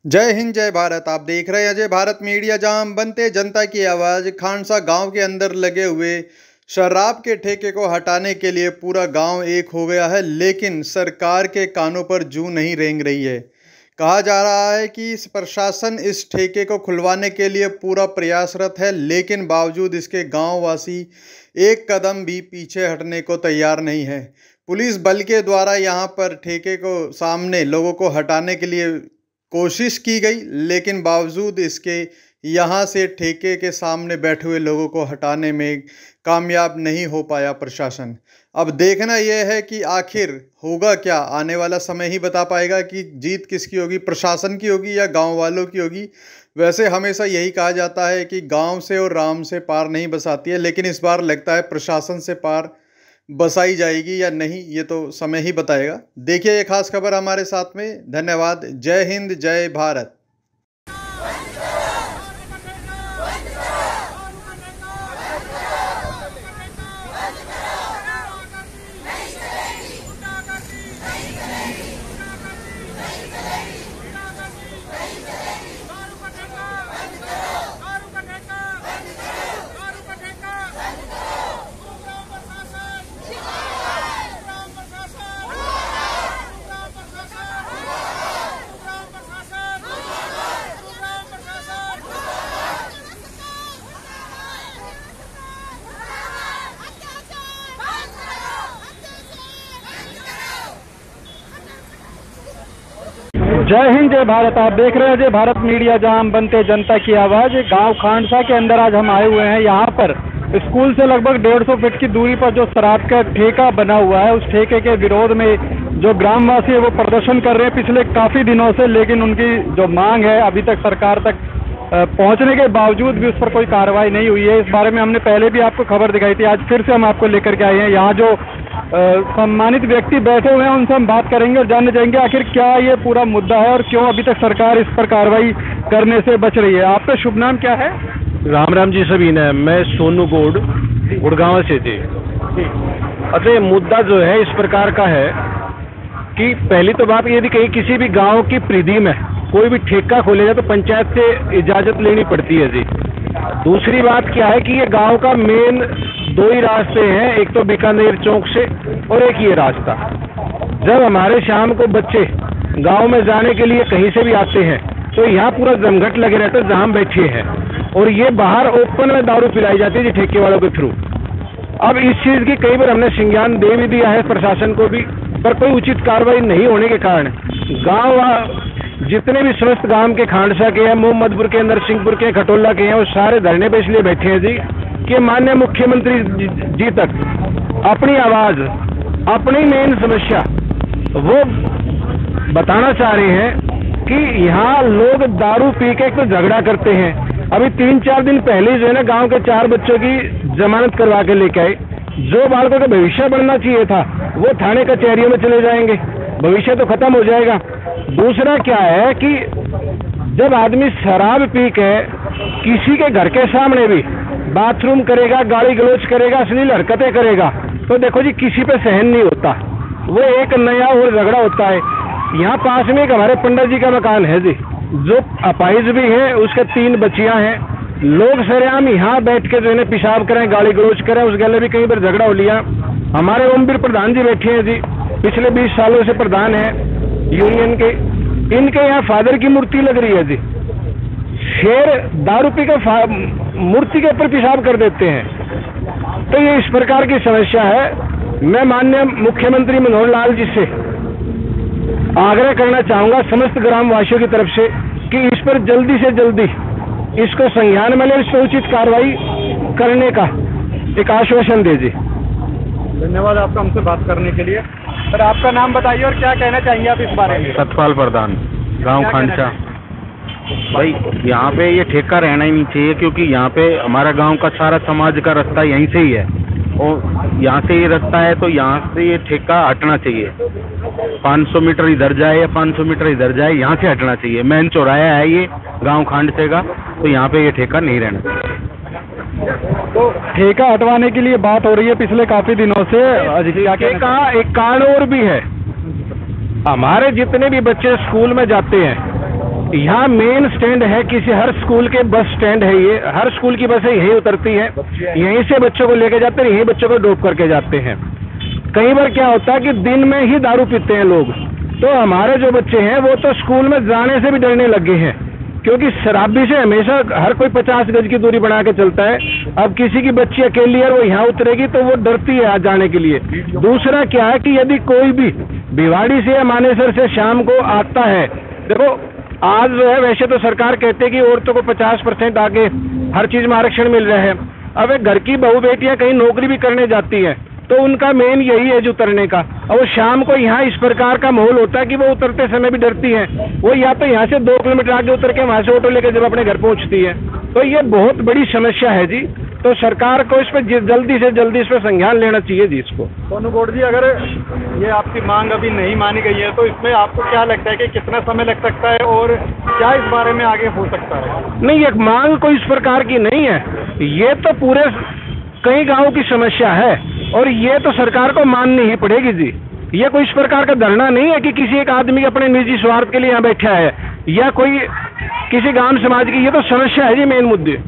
जय हिंद जय भारत। आप देख रहे हैं अजय भारत मीडिया, जहां हम बनते जनता की आवाज़। खानसा गांव के अंदर लगे हुए शराब के ठेके को हटाने के लिए पूरा गांव एक हो गया है, लेकिन सरकार के कानों पर जूं नहीं रेंग रही है। कहा जा रहा है कि इस प्रशासन इस ठेके को खुलवाने के लिए पूरा प्रयासरत है, लेकिन बावजूद इसके गांववासी एक कदम भी पीछे हटने को तैयार नहीं है। पुलिस बल के द्वारा यहां पर ठेके को सामने लोगों को हटाने के लिए कोशिश की गई, लेकिन बावजूद इसके यहाँ से ठेके के सामने बैठे हुए लोगों को हटाने में कामयाब नहीं हो पाया प्रशासन। अब देखना यह है कि आखिर होगा क्या। आने वाला समय ही बता पाएगा कि जीत किसकी होगी, प्रशासन की होगी या गांव वालों की होगी। वैसे हमेशा यही कहा जाता है कि गांव से और राम से पार नहीं बसाती है, लेकिन इस बार लगता है प्रशासन से पार बसाई जाएगी या नहीं, ये तो समय ही बताएगा। देखिए ये खास खबर हमारे साथ में। धन्यवाद। जय हिंद जय भारत। जय हिंद जय भारत। आप देख रहे हैं अजय भारत मीडिया, जहां हम बनते जनता की आवाज़। गांव खानसा के अंदर आज हम आए हुए हैं। यहां पर स्कूल से लगभग 150 फीट की दूरी पर जो शराब का ठेका बना हुआ है, उस ठेके के विरोध में जो ग्रामवासी है वो प्रदर्शन कर रहे हैं पिछले काफ़ी दिनों से, लेकिन उनकी जो मांग है अभी तक सरकार तक पहुंचने के बावजूद भी उस पर कोई कार्रवाई नहीं हुई है। इस बारे में हमने पहले भी आपको खबर दिखाई थी, आज फिर से हम आपको लेकर के आए हैं। यहाँ जो सम्मानित व्यक्ति बैठे हुए हैं उनसे हम बात करेंगे और जानने जाएंगे आखिर क्या ये पूरा मुद्दा है और क्यों अभी तक सरकार इस पर कार्रवाई करने से बच रही है। आपका शुभ नाम क्या है? राम राम जी सभी ने। मैं सोनू गोड गुड़गांव से थी। अच्छा, ये मुद्दा जो है इस प्रकार का है कि पहली तो बात यदि कहीं किसी भी गांव की परिधि में कोई भी ठेका खोलेगा तो पंचायत से इजाजत लेनी पड़ती है जी। दूसरी बात क्या है कि ये गांव का मेन दो ही रास्ते हैं, एक तो बीकानेर चौक से और एक ये रास्ता। जब हमारे शाम को बच्चे गांव में जाने के लिए कहीं से भी आते हैं तो यहाँ पूरा जमघट लगे रहता है जहाँ हम बैठे हैं, और ये बाहर ओपन में दारू पिलाई जाती है जी ठेके वालों के थ्रू। अब इस चीज़ की कई बार हमने संज्ञान दे भी दिया है प्रशासन को भी, पर कोई उचित कार्रवाई नहीं होने के कारण गाँव जितने भी समस्त गांव के खानसा के हैं, मोहम्मदपुर के, नरसिंहपुर के, खटोला के हैं, वो सारे धरने पे इसलिए बैठे हैं जी कि माननीय मुख्यमंत्री जी तक अपनी आवाज़, अपनी मेन समस्या वो बताना चाह रहे हैं कि यहाँ लोग दारू पी के एक तो झगड़ा करते हैं। अभी 3-4 दिन पहले जो है ना, गाँव के 4 बच्चों की जमानत करवा के लेके आए। जो बालकों का भविष्य बनना चाहिए था वो थाने कचहरियों में चले जाएंगे, भविष्य तो खत्म हो जाएगा। दूसरा क्या है कि जब आदमी शराब पी के किसी के घर के सामने भी बाथरूम करेगा, गाली गलौज करेगा, अश्लील हरकतें करेगा, तो देखो जी किसी पे सहन नहीं होता, वो एक नया और झगड़ा होता है। यहाँ पास में एक हमारे पंडित जी का मकान है जी, जो अपाहिज भी है, उसके 3 बच्चियाँ हैं। लोग सरेआम यहाँ बैठ के जो है पेशाब करें, गाली गलौज करें, उस गले भी कई बार झगड़ा हो लिया। हमारे ओमवीर प्रधान जी बैठे हैं जी, पिछले 20 सालों से प्रधान है यूनियन के। इनके यहाँ फादर की मूर्ति लग रही है जी, शेर दारू पी के मूर्ति के ऊपर पेशाब कर देते हैं। तो ये इस प्रकार की समस्या है। मैं माननीय मुख्यमंत्री मनोहर लाल जी से आग्रह करना चाहूंगा समस्त ग्रामवासियों की तरफ से कि इस पर जल्दी से जल्दी इसको संज्ञान में ले, इस पर उचित कार्रवाई करने का एक आश्वासन दे दी। धन्यवाद आपका हमसे बात करने के लिए। सर आपका नाम बताइए और क्या कहना चाहेंगे आप इस बारे में? सतपाल प्रधान, गांव खानसा। भाई यहाँ पे ये ठेका रहना ही नहीं चाहिए, क्योंकि यहाँ पे हमारा गांव का सारा समाज का रास्ता यहीं से ही है, और यहाँ से ये रास्ता है तो यहाँ से ये ठेका हटना चाहिए। 500 मीटर इधर जाए या 500 मीटर इधर जाए, यहाँ से हटना चाहिए। मेन चौराया है ये गांव खानसे का, तो यहाँ पे ये ठेका नहीं रहना चाहिए। तो ठेका हटवाने के लिए बात हो रही है पिछले काफी दिनों से। ठेका एक कारण और भी है, हमारे जितने भी बच्चे स्कूल में जाते हैं यहाँ मेन स्टैंड है, किसी हर स्कूल के बस स्टैंड है, ये हर स्कूल की बसें यहीं उतरती हैं, यहीं से बच्चों को लेके जाते हैं, यहीं बच्चों को ड्रॉप करके जाते हैं। कई बार क्या होता है कि दिन में ही दारू पीते हैं लोग, तो हमारे जो बच्चे हैं वो तो स्कूल में जाने से भी डरने लगे हैं, क्योंकि शराबी से हमेशा हर कोई 50 गज की दूरी बना के चलता है। अब किसी की बच्ची अकेली है, वो यहाँ उतरेगी तो वो डरती है आज जाने के लिए। दूसरा क्या है कि यदि कोई भी भिवाड़ी से या मानेसर से शाम को आता है, देखो आज जो है वैसे तो सरकार कहते है कि औरतों को 50% आगे हर चीज में आरक्षण मिल रहा है। अब एक घर की बहू बेटियां कहीं नौकरी भी करने जाती हैं तो उनका मेन यही है जो उतरने का, और वो शाम को यहाँ इस प्रकार का माहौल होता है कि वो उतरते समय भी डरती हैं। वो या तो यहाँ से 2 किलोमीटर आगे उतर के वहाँ से ऑटो लेकर जब अपने घर पहुँचती है, तो ये बहुत बड़ी समस्या है जी। तो सरकार को इस पर जल्दी से जल्दी इस पर संज्ञान लेना चाहिए जी इसको। सोनू गौड़ जी, अगर ये आपकी मांग अभी नहीं मानी गई है तो इसमें आपको क्या लगता है कि कितना समय लग सकता है और क्या इस बारे में आगे हो सकता है? नहीं, एक मांग कोई इस प्रकार की नहीं है, ये तो पूरे कई गाँव की समस्या है और ये तो सरकार को माननी ही पड़ेगी जी। ये कोई इस प्रकार का धरना नहीं है कि किसी एक आदमी अपने निजी स्वार्थ के लिए यहाँ बैठा है या कोई किसी गांव समाज की, ये तो समस्या है जी मेन मुद्दे।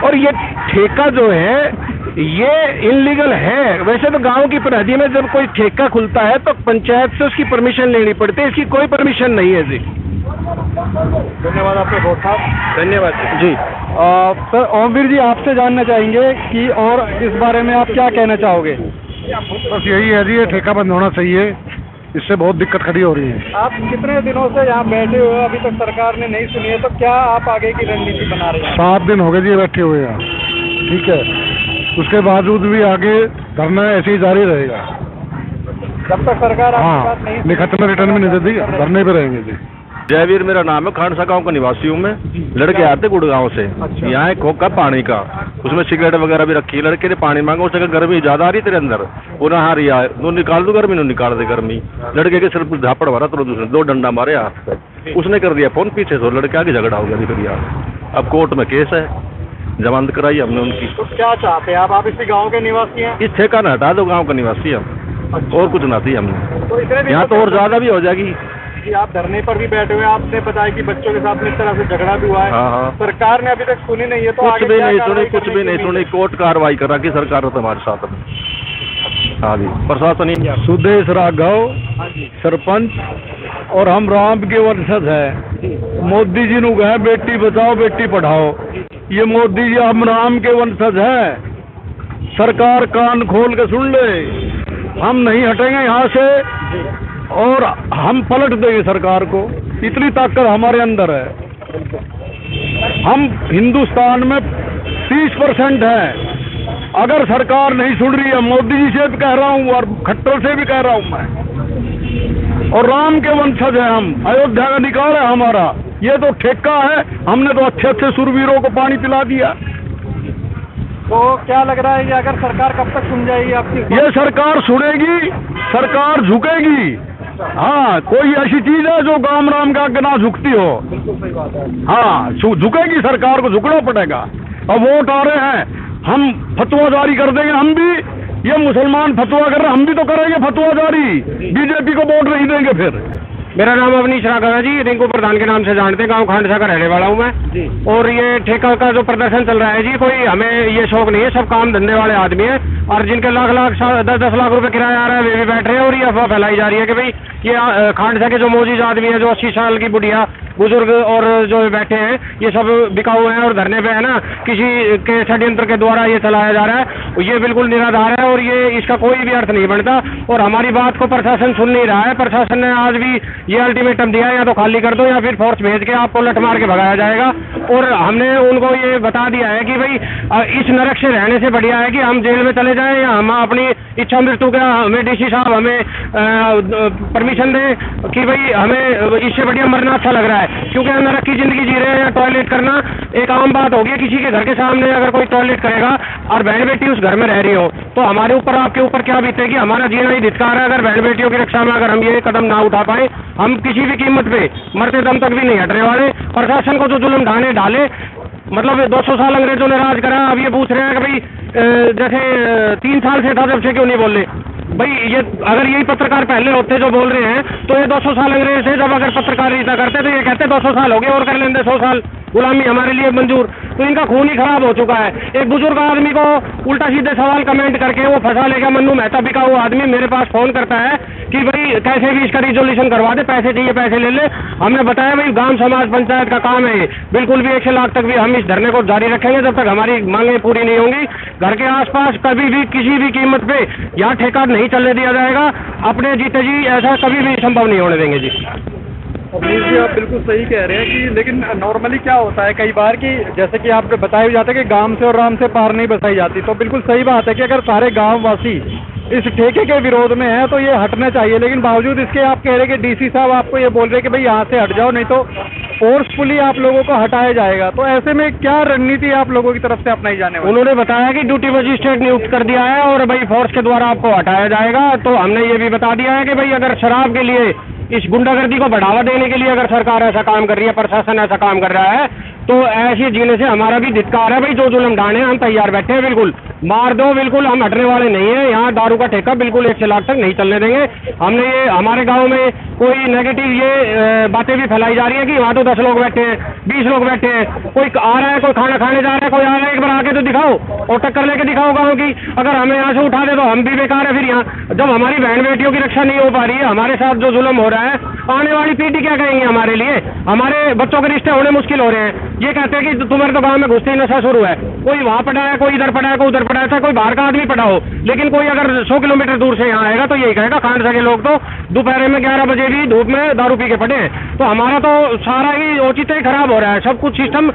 और ये ठेका जो है ये इनलीगल है। वैसे तो गांव की परिधि में जब कोई ठेका खुलता है तो पंचायत से उसकी परमिशन लेनी पड़ती है, इसकी कोई परमिशन नहीं है जी। धन्यवाद आपके गौड़ साहब। धन्यवाद जी। सर ओमवीर जी, आपसे जानना चाहेंगे कि और इस बारे में आप क्या कहना चाहोगे? बस यही है जी, ये ठेका बंद होना चाहिए, इससे बहुत दिक्कत खड़ी हो रही है। आप कितने दिनों से यहाँ बैठे हुए हो, अभी तक सरकार ने नहीं सुनी है, तो क्या आप आगे की रणनीति बना रहे हैं? 7 दिन हो गए जी बैठे हुए यहाँ, ठीक है, उसके बावजूद भी आगे धरना ऐसे ही जारी रहेगा जब तक सरकार आपकी बात नहीं लिखित में रिटर्न में नहीं देती, धरने पे रहेंगे जी। जयवीर मेरा नाम है, खानसा गांव का निवासी हूँ मैं। लड़के आते गुड़गांव से, यहाँ एक खोखा पानी का, उसमें सिगरेट वगैरह भी रखी है। लड़के ने पानी मांगा, उससे गर्मी ज्यादा आ रही तेरे अंदर, वो नहा रही है, तो निकाल दो गर्मी, निकाल दे गर्मी। लड़के के सिर पर झापड़ मारा, तो उसने 2 डंडा मारे हाथ पे, उसने कर दिया फोन पीछे से, लड़के आगे झगड़ा हो गया फिर यार। अब कोर्ट में केस है, जमानत कराई हमने उनकी। तो क्या चाहते हैं आप इसी गाँव के निवासी हैं? इस ठेका न हटा दो, गाँव का निवासी हम, और कुछ ना थी हमने, तो यहाँ तो और ज्यादा भी हो जाएगी। कि आप धरने पर भी बैठे हुए, आपने बताया कि बच्चों के साथ में इस तरह से झगड़ा भी हुआ है। हाँ। सरकार ने अभी तक सुनी नहीं है, तो कुछ आगे भी क्या नहीं कार्रवाई सुनी, कुछ करने भी की नहीं उम्मीद सुनी, कोर्ट कार्रवाई कर रखी सरकार तो हमारे साथ में। हाँ जी, प्रशासन ही। सुदेश राघव सरपंच, और हम राम के वंशज है। मोदी जी नु गए बेटी बचाओ बेटी पढ़ाओ, ये मोदी जी हम राम के वंशज है। सरकार कान खोल के सुन ले, हम नहीं हटेंगे यहाँ से और हम पलट देंगे सरकार को, इतनी ताकत हमारे अंदर है। हम हिंदुस्तान में 30% है। अगर सरकार नहीं सुन रही है, मोदी जी से भी कह रहा हूँ और खट्टर से भी कह रहा हूँ मैं, और राम के वंशज है हम, अयोध्या का निकाल है हमारा। ये तो ठेका है, हमने तो अच्छे अच्छे सुरवीरों को पानी पिला दिया। तो क्या लग रहा है कि अगर सरकार कब तक सुन जाएगी आपकी? ये सरकार सुनेगी, सरकार झुकेगी। हाँ, कोई ऐसी चीज है जो गाम राम का आगे ना झुकती हो? बिल्कुल सही बात है। हाँ, झुकेगी, सरकार को झुकना पड़ेगा। अब वोट आ रहे हैं, हम फतवा जारी कर देंगे, हम भी, ये मुसलमान फतवा कर रहे हैं, हम भी तो करेंगे फतवा जारी, बीजेपी को वोट नहीं देंगे फिर। मेरा नाम अवनीश राघव है जी, रिंकू प्रधान के नाम से जानते हैं, गांव खांडसा का रहने वाला हूँ मैं जी। और ये ठेका का जो प्रदर्शन चल रहा है जी, कोई हमें ये शौक नहीं है, सब काम धंधे वाले आदमी हैं, और जिनके लाख 10 लाख रुपए किराया आ रहा है वे भी बैठ रहे हैं। और ये अफवाह फैलाई जा रही है कि भाई ये खांडसा के जो मौजूद आदमी है, जो 80 साल की बुढ़िया बुजुर्ग और जो बैठे हैं, ये सब बिकाऊ हैं और धरने पे है ना, किसी के षड्यंत्र के द्वारा ये चलाया जा रहा है। ये बिल्कुल निराधार है और ये इसका कोई भी अर्थ नहीं बनता, और हमारी बात को प्रशासन सुन नहीं रहा है। प्रशासन ने आज भी ये अल्टीमेटम दिया है, या तो खाली कर दो या फिर फोर्स भेज के आपको लठ मार के भगाया जाएगा। और हमने उनको ये बता दिया है कि भाई इस नरक से रहने से बढ़िया है कि हम जेल में चले जाएं, या हम अपनी इच्छा मृत्यु का, हमें डीसी साहब हमें परमिशन दें कि भाई हमें इससे बढ़िया मरना अच्छा लग रहा है। क्योंकि हम नरक की जिंदगी जी रहे हैं, या टॉयलेट करना एक आम बात होगी। किसी के घर के सामने अगर कोई टॉयलेट करेगा और बहन बेटी उस घर में रह रही हो, तो हमारे ऊपर, आपके ऊपर क्या बीतेगी? हमारा जीना ही धिक्कार है। अगर बहन बेटियों की रक्षा में अगर हम ये कदम ना उठा पाए, हम किसी भी कीमत पे मरते दम तक भी नहीं हटने वाले। प्रशासन को जो जुल्म ढाने डाले, मतलब 200 साल अंग्रेजों ने राज करा, अब ये पूछ रहे हैं कि भाई जैसे 3 साल से था जब से क्यों नहीं बोले? भाई ये अगर यही पत्रकार पहले होते जो बोल रहे हैं तो ये 200 साल अंग्रेज थे, जब अगर पत्रकारिता करते तो ये कहते 200 साल हो गए और कर लेंगे 100 साल गुलामी हमारे लिए मंजूर। तो इनका खून ही खराब हो चुका है। एक बुजुर्ग आदमी को उल्टा सीधे सवाल कमेंट करके वो फंसा लेगा। मन्नू मेहता बिका हुआ आदमी मेरे पास फोन करता है कि भाई कैसे भी इसका रिजोल्यूशन करवा दे, पैसे चाहिए पैसे ले ले। हमने बताया भाई गांव समाज पंचायत का काम है, बिल्कुल भी 1 लाख तक भी हम इस धरने को जारी रखेंगे जब तक हमारी मांगे पूरी नहीं होंगी। घर के आसपास कभी भी किसी भी कीमत पे यहाँ ठेका नहीं चलने दिया जाएगा। अपने जीते जी ऐसा कभी भी संभव नहीं होने देंगे जी। अवनीश जी आप बिल्कुल सही कह रहे हैं कि लेकिन नॉर्मली क्या होता है कई बार कि जैसे कि आपने बताया भी जाता है कि गांव से और राम से पार नहीं बसाई जाती, तो बिल्कुल सही बात है कि अगर सारे गांव वासी इस ठेके के विरोध में है तो ये हटना चाहिए। लेकिन बावजूद इसके आप कह रहे हैं कि डीसी साहब आपको ये बोल रहे हैं कि भाई यहाँ से हट जाओ, नहीं तो फोर्सफुली आप लोगों को हटाया जाएगा। तो ऐसे में क्या रणनीति आप लोगों की तरफ से अपनाई जाने वाली? उन्होंने बताया कि ड्यूटी मजिस्ट्रेट नियुक्त कर दिया है और भाई फोर्स के द्वारा आपको हटाया जाएगा। तो हमने ये भी बता दिया है कि भाई अगर शराब के लिए, इस गुंडागर्दी को बढ़ावा देने के लिए अगर सरकार ऐसा काम कर रही है, प्रशासन ऐसा काम कर रहा है, तो ऐसे जीने से हमारा भी धिक्कार है। भाई जो जुल्म ढाने हम तैयार बैठे हैं, बिल्कुल मार दो, बिल्कुल हम हटने वाले नहीं है। यहाँ दारू का ठेका बिल्कुल 1 लाख तक नहीं चलने देंगे। हमने ये हमारे गांव में कोई नेगेटिव ये बातें भी फैलाई जा रही है कि वहाँ तो 10 लोग बैठे हैं, 20 लोग बैठे हैं, कोई आ रहा है, कोई खाना खाने जा रहा है, कोई आ रहा है, एक बार आके तो दिखाओ और टक्कर लेके दिखाओ गाँव की। अगर हमें यहाँ से उठा दे तो हम भी बेकार है। फिर यहाँ जब हमारी बहन बेटियों की रक्षा नहीं हो पा रही है, हमारे साथ जो जुल्म हो रहा है, आने वाली पीढ़ी क्या कहेंगे हमारे लिए? हमारे बच्चों के रिश्ते होने मुश्किल हो रहे हैं। ये कहते हैं कि तुम्हारे तो गांव में घुसते ही नशा शुरू है, कोई वहाँ पढ़ा है, कोई इधर पढ़ा है, कोई उधर पढ़ा है, कोई बाहर का आदमी पढ़ा हो, लेकिन कोई अगर 100 किलोमीटर दूर से यहाँ आएगा तो यही कहेगा खांडसा के लोग तो दोपहर में 11 बजे भी धूप में दारू पी के पड़े हैं। तो हमारा तो सारा ही औचित्य ही खराब हो रहा है, सब कुछ सिस्टम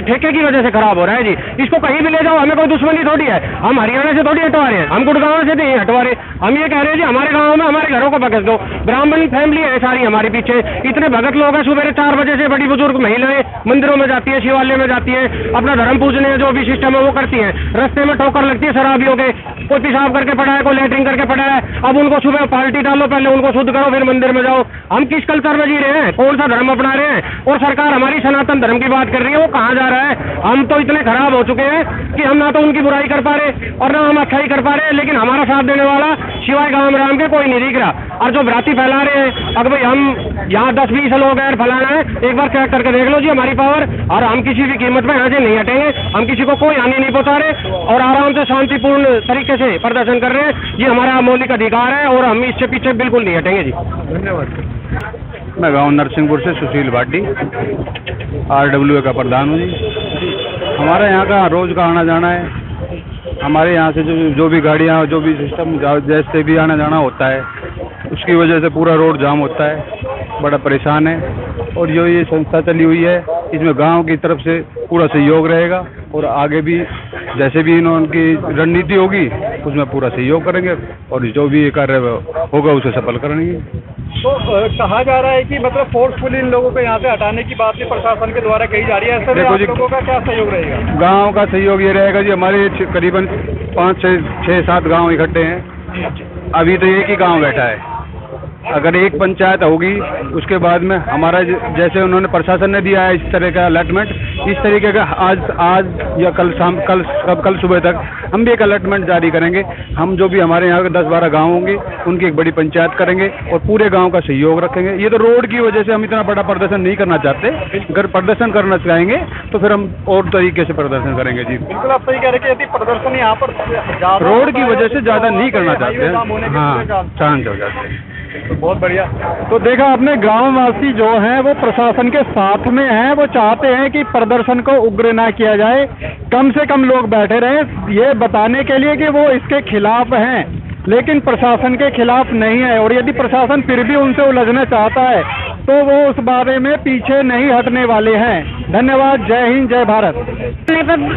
ठेके की वजह से खराब हो रहा है जी। इसको कहीं भी ले जाओ, हमें कोई दुश्मनी थोड़ी है, हम हरियाणा से थोड़ी हटवा रहे हैं, हम गुड़गांव से नहीं हटवा रहे। हम ये कह रहे हैं जी हमारे गाँव में हमारे घरों को बकस दो। ब्राह्मण फैमिली है सारी हमारे पीछे, इतने भगत लोग हैं। सुबह 4 बजे से बड़ी बुजुर्ग महिलाएं मंदिरों में जाती है, शिवालय में जाती है, अपना धर्म पूजने जो भी सिस्टम है वो करती है। रास्ते में ठोकर लगती है शराबियों के, कोई पेशाब करके पड़ा है, कोई लेटरिन करके पड़ा है। अब उनको सुबह पार्टी डालो, पहले उनको शुद्ध करो, फिर मंदिर में जाओ। हम किस कल्चर में जी रहे हैं, कौन सा धर्म अपना रहे हैं? और सरकार हमारी सनातन धर्म की बात कर रही है, वो कहाँ जा रहा है? हम तो इतने खराब हो चुके हैं कि हम ना तो उनकी बुराई कर पा रहे और ना हम अच्छाई कर पा रहे हैं। लेकिन हमारा साथ देने वाला शिवाय गांव राम के कोई नहीं दिख रहा। और जो भ्रांति फैला रहे हैं, अगर भाई हम यहाँ 10-20 लोग हैं फैलाना है, एक बार चेक करके देख लो जी हमारी पावर। और हम किसी भी कीमत में यहाँ से नहीं हटेंगे, हम किसी को कोई हानि नहीं पहुँचा रहे और आराम से शांतिपूर्ण तरीके से प्रदर्शन कर रहे हैं। ये हमारा मौलिक अधिकार है और हम इससे पीछे बिल्कुल नहीं हटेंगे जी। धन्यवाद। मैं गाँव नरसिंहपुर से सुशील भाटी RWA का प्रधान हूँ जी। हमारे यहाँ का रोज का आना जाना है। हमारे यहाँ से जो भी गाड़ियाँ, जो भी सिस्टम जैसे भी आना जाना होता है, उसकी वजह से पूरा रोड जाम होता है, बड़ा परेशान है। और जो ये संस्था चली हुई है, इसमें गांव की तरफ से पूरा सहयोग रहेगा और आगे भी जैसे भी इनकी रणनीति होगी उसमें पूरा सहयोग करेंगे और जो भी कार्य होगा उसे सफल करेंगे। तो कहा जा रहा है कि मतलब फोर्सफुली इन लोगों को यहाँ से हटाने की बात भी प्रशासन के द्वारा कही जा रही है। ऐसे में आप लोगों का क्या सहयोग रहेगा? गाँव का सहयोग ये रहेगा जी, हमारे करीबन 5 से 6-7 गाँव इकट्ठे हैं। अभी तो एक ही गाँव बैठा है। अगर एक पंचायत होगी उसके बाद में हमारा जैसे उन्होंने प्रशासन ने दिया है इस तरह का अलर्टमेंट, इस तरीके का आज या कल शाम कल सुबह तक हम भी एक अलर्टमेंट जारी करेंगे। हम जो भी हमारे यहाँ के 10-12 गाँव होंगे उनकी एक बड़ी पंचायत करेंगे और पूरे गाँव का सहयोग रखेंगे। ये तो रोड की वजह से हम इतना बड़ा प्रदर्शन नहीं करना चाहते। अगर प्रदर्शन करना चाहेंगे तो फिर हम और तरीके से प्रदर्शन करेंगे जी। बिल्कुल आप सही कह रहे हैं कि यदि प्रदर्शन यहाँ पर रोड की वजह से ज़्यादा नहीं करना चाहते हैं, हाँ चांस हो जाते हैं। तो बहुत बढ़िया। तो देखा आपने, गांववासी जो हैं वो प्रशासन के साथ में हैं। वो चाहते हैं कि प्रदर्शन को उग्र ना किया जाए, कम से कम लोग बैठे रहें, ये बताने के लिए कि वो इसके खिलाफ हैं, लेकिन प्रशासन के खिलाफ नहीं है। और यदि प्रशासन फिर भी उनसे उलझना चाहता है तो वो उस बारे में पीछे नहीं हटने वाले हैं। धन्यवाद। जय हिंद, जय भारत।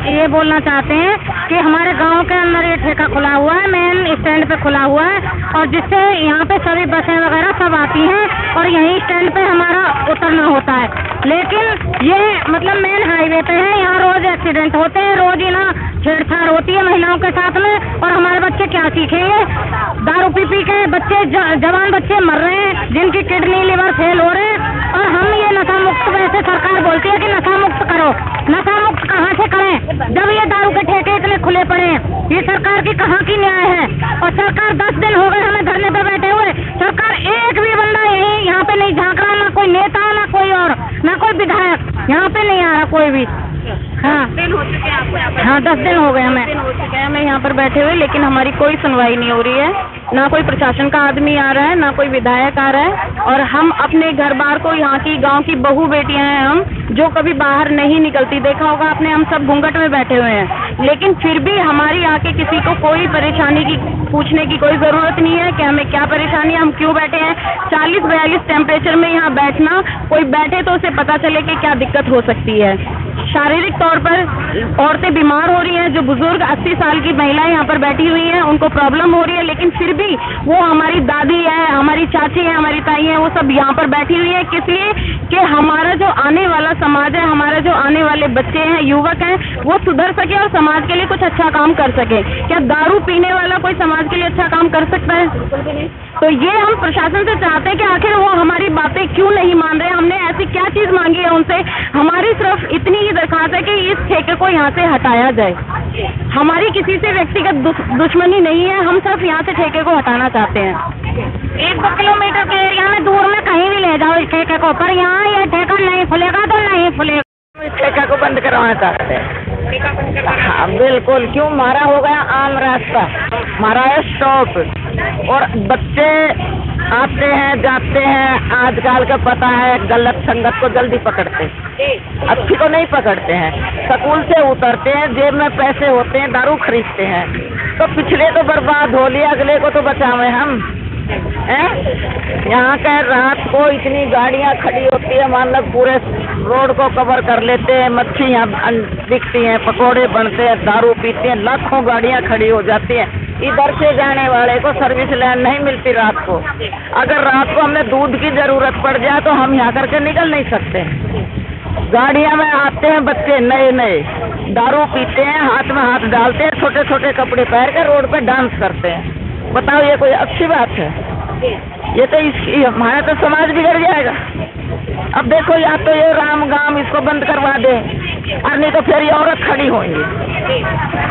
ये बोलना चाहते हैं कि हमारे गांव के अंदर ये ठेका खुला हुआ है, मेन स्टैंड पे खुला हुआ है, और जिससे यहाँ पे सभी बसें वगैरह सब आती हैं और यहीं स्टैंड पे हमारा उतरना होता है। लेकिन ये मतलब मेन हाईवे पे है, यहाँ रोज एक्सीडेंट होते हैं, रोज ही ना छेड़छाड़ होती है महिलाओं के साथ में। और हमारे बच्चे क्या सीखेंगे? दारू पी के बच्चे, जवान बच्चे मर रहे हैं, जिनकी किडनी लिवर फेल हो रहे हैं। और हम ये नशा मुक्त, वैसे सरकार बोलती है कि नशा मुक्त करो, नशा मुक्त कहाँ से करें जब ये दारू के ठेके इतने खुले पड़े हैं। ये सरकार की कहाँ की न्याय है? और सरकार 10 दिन हो गए हमें धरने पे बैठे हुए, सरकार एक भी बंदा यही यहाँ पे नहीं झांक रहा, ना कोई नेता ना कोई और ना कोई विधायक यहाँ पे नहीं आ रहा कोई भी। हाँ 10 दिन हो चुके हैं आपको यहाँ पर? हाँ 10 दिन हो गए हमें यहाँ पर बैठे हुए, लेकिन हमारी कोई सुनवाई नहीं हो रही है, ना कोई प्रशासन का आदमी आ रहा है, ना कोई विधायक आ रहा है। और हम अपने घर बार को, यहाँ की गांव की बहू बेटियां हैं हम, जो कभी बाहर नहीं निकलती, देखा होगा आपने, हम सब घूंघट में बैठे हुए हैं, लेकिन फिर भी हमारी आके किसी को कोई परेशानी की पूछने की कोई ज़रूरत नहीं है कि हमें क्या परेशानी है, हम क्यों बैठे हैं। 40-42 टेम्परेचर में यहाँ बैठना, कोई बैठे तो उसे पता चले कि क्या दिक्कत हो सकती है। शारीरिक तौर पर औरतें बीमार हो रही हैं, जो बुजुर्ग 80 साल की महिलाएं यहाँ पर बैठी हुई हैं, उनको प्रॉब्लम हो रही है, लेकिन फिर भी वो हमारी दादी है, हमारी चाची है, हमारी ताई है, वो सब यहाँ पर बैठी हुई है। किस लिए? कि हमारा जो आने वाला समाज है, हमारा जो आने वाले बच्चे हैं, युवक हैं, वो सुधर सके और समाज के लिए कुछ अच्छा काम कर सके। क्या दारू पीने वाला कोई समाज के लिए अच्छा काम कर सकता है? तो ये हम प्रशासन से चाहते हैं कि आखिर वो हमारी बातें क्यों नहीं मान रहे। हमने ऐसी क्या चीज मांगी है उनसे? हमारी सिर्फ इतनी ही दरखास्त है कि इस ठेके को यहाँ से हटाया जाए। हमारी किसी से व्यक्तिगत दुश्मनी नहीं है, हम सिर्फ यहाँ से ठेके को हटाना चाहते हैं। 1-2 किलोमीटर के एरिया में दूर में कहीं भी ले जाओ इस ठेके को, पर यहाँ ये ठेका नहीं खुलेगा तो नहीं खुलेगा। इस ठेका को बंद करवाना चाहते हैं। हाँ बिल्कुल, क्यों मारा हो गया आम रास्ता, मारा है स्टॉप, और बच्चे आते हैं जाते हैं, आजकल का पता है गलत संगत को जल्दी पकड़ते हैं, अच्छी को नहीं पकड़ते हैं। स्कूल से उतरते हैं, जेब में पैसे होते हैं, दारू खरीदते हैं, तो पिछले तो बर्बाद हो लिया, अगले को तो बचावे हम हैं। यहाँ का रात को इतनी गाड़ियाँ खड़ी होती है, मान लो पूरे रोड को कवर कर लेते हैं, मच्छी यहाँ बिकती हैं, पकोड़े बनते हैं, दारू पीते हैं, लाखों गाड़ियाँ खड़ी हो जाती हैं। इधर से जाने वाले को सर्विस लाइन नहीं मिलती रात को। अगर रात को हमें दूध की जरूरत पड़ जाए तो हम यहाँ करके निकल नहीं सकते। गाड़ियाँ में आते हैं बच्चे नए नए, दारू पीते हैं, हाथ में हाथ डालते हैं, छोटे छोटे कपड़े पहन कर रोड पे डांस करते हैं। बताओ ये कोई अच्छी बात है? ये तो हमारा तो समाज बिगड़ जाएगा। अब देखो, या तो ये राम गाम इसको बंद करवा दे, और नहीं तो फिर ये औरत खड़ी होंगी।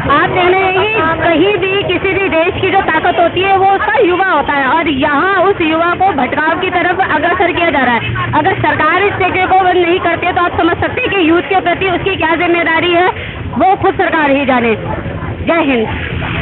आप कहने कहीं भी किसी भी देश की जो ताकत होती है वो उसका युवा होता है, और यहाँ उस युवा को भटकाव की तरफ अग्रसर किया जा रहा है। अगर सरकार इस ठेके को बंद नहीं करती है तो आप समझ सकते हैं कि यूथ के प्रति उसकी क्या जिम्मेदारी है, वो खुद सरकार ही जाने। जय हिंद।